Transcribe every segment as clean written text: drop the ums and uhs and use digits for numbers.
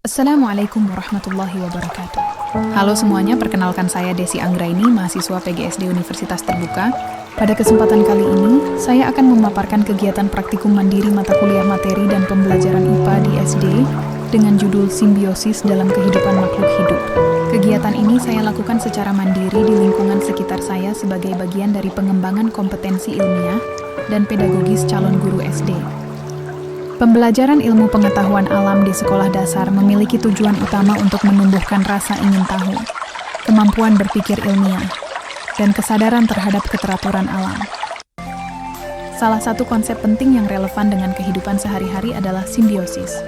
Assalamualaikum warahmatullahi wabarakatuh. Halo semuanya, perkenalkan saya Desi Anggraini, mahasiswa PGSD Universitas Terbuka. Pada kesempatan kali ini, saya akan memaparkan kegiatan praktikum mandiri mata kuliah materi dan pembelajaran IPA di SD dengan judul Simbiosis dalam Kehidupan Makhluk Hidup. Kegiatan ini saya lakukan secara mandiri di lingkungan sekitar saya sebagai bagian dari pengembangan kompetensi ilmiah dan pedagogis calon guru SD. Pembelajaran ilmu pengetahuan alam di sekolah dasar memiliki tujuan utama untuk menumbuhkan rasa ingin tahu, kemampuan berpikir ilmiah, dan kesadaran terhadap keteraturan alam. Salah satu konsep penting yang relevan dengan kehidupan sehari-hari adalah simbiosis,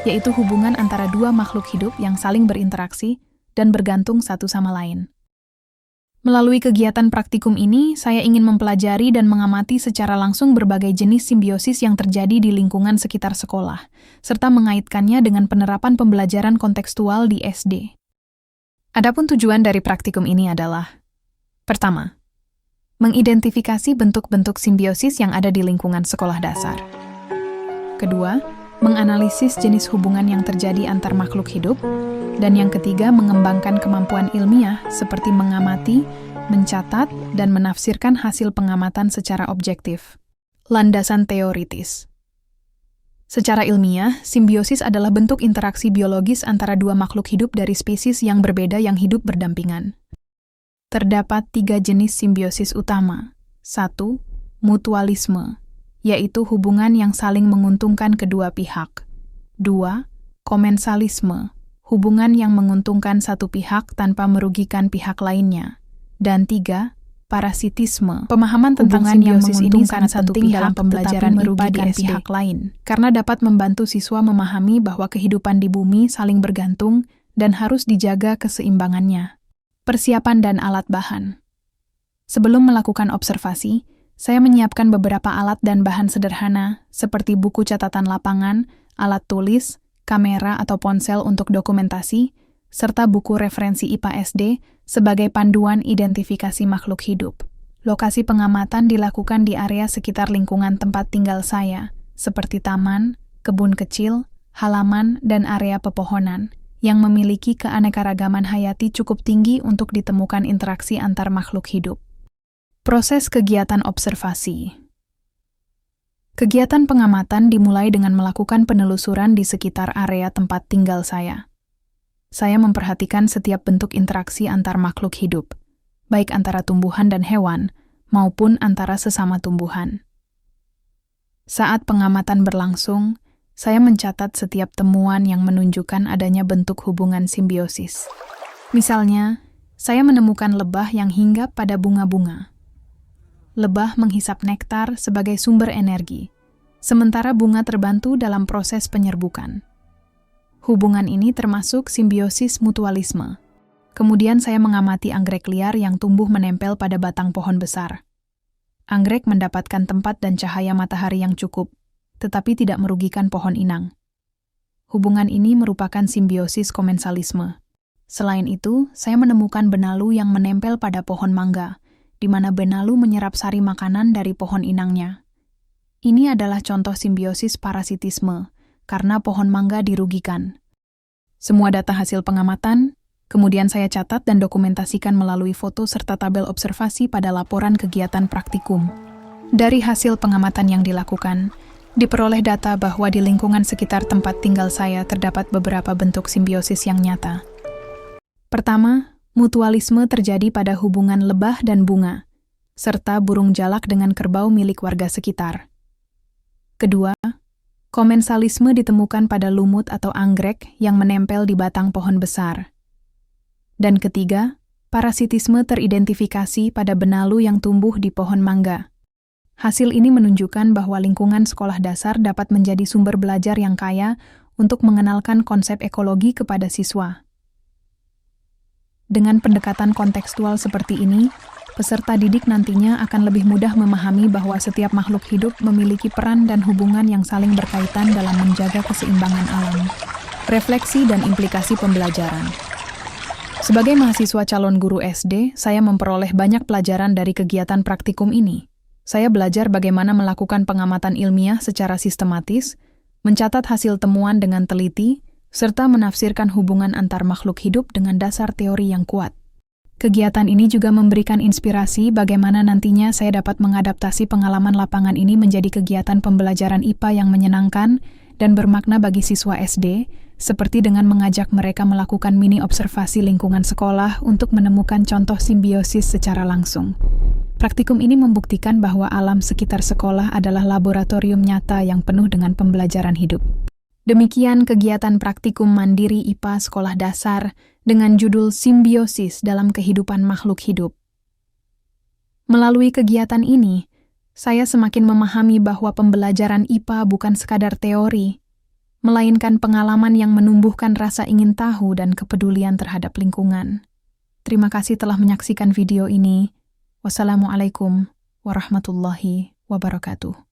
yaitu hubungan antara dua makhluk hidup yang saling berinteraksi dan bergantung satu sama lain. Melalui kegiatan praktikum ini, saya ingin mempelajari dan mengamati secara langsung berbagai jenis simbiosis yang terjadi di lingkungan sekitar sekolah, serta mengaitkannya dengan penerapan pembelajaran kontekstual di SD. Adapun tujuan dari praktikum ini adalah: pertama, mengidentifikasi bentuk-bentuk simbiosis yang ada di lingkungan sekolah dasar. Kedua, menganalisis jenis hubungan yang terjadi antar makhluk hidup. Dan yang ketiga, mengembangkan kemampuan ilmiah seperti mengamati, mencatat, dan menafsirkan hasil pengamatan secara objektif. Landasan teoritis. Secara ilmiah, simbiosis adalah bentuk interaksi biologis antara dua makhluk hidup dari spesies yang berbeda yang hidup berdampingan. Terdapat 3 jenis simbiosis utama. 1. Mutualisme, yaitu hubungan yang saling menguntungkan kedua pihak. 2. Komensalisme, hubungan yang menguntungkan satu pihak tanpa merugikan pihak lainnya. Dan 3. Parasitisme, pemahaman tentang simbiosis ini sangat penting dalam pembelajaran IPA di pihak lain, karena dapat membantu siswa memahami bahwa kehidupan di bumi saling bergantung dan harus dijaga keseimbangannya. Persiapan dan alat bahan. Sebelum melakukan observasi, saya menyiapkan beberapa alat dan bahan sederhana, seperti buku catatan lapangan, alat tulis, kamera atau ponsel untuk dokumentasi, serta buku referensi IPA SD sebagai panduan identifikasi makhluk hidup. Lokasi pengamatan dilakukan di area sekitar lingkungan tempat tinggal saya, seperti taman, kebun kecil, halaman, dan area pepohonan, yang memiliki keanekaragaman hayati cukup tinggi untuk ditemukan interaksi antar makhluk hidup. Proses kegiatan observasi. Kegiatan pengamatan dimulai dengan melakukan penelusuran di sekitar area tempat tinggal saya. Saya memperhatikan setiap bentuk interaksi antar makhluk hidup, baik antara tumbuhan dan hewan, maupun antara sesama tumbuhan. Saat pengamatan berlangsung, saya mencatat setiap temuan yang menunjukkan adanya bentuk hubungan simbiosis. Misalnya, saya menemukan lebah yang hinggap pada bunga-bunga. Lebah menghisap nektar sebagai sumber energi, sementara bunga terbantu dalam proses penyerbukan. Hubungan ini termasuk simbiosis mutualisme. Kemudian saya mengamati anggrek liar yang tumbuh menempel pada batang pohon besar. Anggrek mendapatkan tempat dan cahaya matahari yang cukup, tetapi tidak merugikan pohon inang. Hubungan ini merupakan simbiosis komensalisme. Selain itu, saya menemukan benalu yang menempel pada pohon mangga, di mana benalu menyerap sari makanan dari pohon inangnya. Ini adalah contoh simbiosis parasitisme, karena pohon mangga dirugikan. Semua data hasil pengamatan, kemudian saya catat dan dokumentasikan melalui foto serta tabel observasi pada laporan kegiatan praktikum. Dari hasil pengamatan yang dilakukan, diperoleh data bahwa di lingkungan sekitar tempat tinggal saya terdapat beberapa bentuk simbiosis yang nyata. Pertama, mutualisme terjadi pada hubungan lebah dan bunga, serta burung jalak dengan kerbau milik warga sekitar. Kedua, komensalisme ditemukan pada lumut atau anggrek yang menempel di batang pohon besar. Dan ketiga, parasitisme teridentifikasi pada benalu yang tumbuh di pohon mangga. Hasil ini menunjukkan bahwa lingkungan sekolah dasar dapat menjadi sumber belajar yang kaya untuk mengenalkan konsep ekologi kepada siswa. Dengan pendekatan kontekstual seperti ini, peserta didik nantinya akan lebih mudah memahami bahwa setiap makhluk hidup memiliki peran dan hubungan yang saling berkaitan dalam menjaga keseimbangan alam. Refleksi dan implikasi pembelajaran. Sebagai mahasiswa calon guru SD, saya memperoleh banyak pelajaran dari kegiatan praktikum ini. Saya belajar bagaimana melakukan pengamatan ilmiah secara sistematis, mencatat hasil temuan dengan teliti, serta menafsirkan hubungan antar makhluk hidup dengan dasar teori yang kuat. Kegiatan ini juga memberikan inspirasi bagaimana nantinya saya dapat mengadaptasi pengalaman lapangan ini menjadi kegiatan pembelajaran IPA yang menyenangkan dan bermakna bagi siswa SD, seperti dengan mengajak mereka melakukan mini observasi lingkungan sekolah untuk menemukan contoh simbiosis secara langsung. Praktikum ini membuktikan bahwa alam sekitar sekolah adalah laboratorium nyata yang penuh dengan pembelajaran hidup. Demikian kegiatan praktikum mandiri IPA sekolah dasar dengan judul Simbiosis dalam Kehidupan Makhluk Hidup. Melalui kegiatan ini, saya semakin memahami bahwa pembelajaran IPA bukan sekadar teori, melainkan pengalaman yang menumbuhkan rasa ingin tahu dan kepedulian terhadap lingkungan. Terima kasih telah menyaksikan video ini. Wassalamualaikum warahmatullahi wabarakatuh.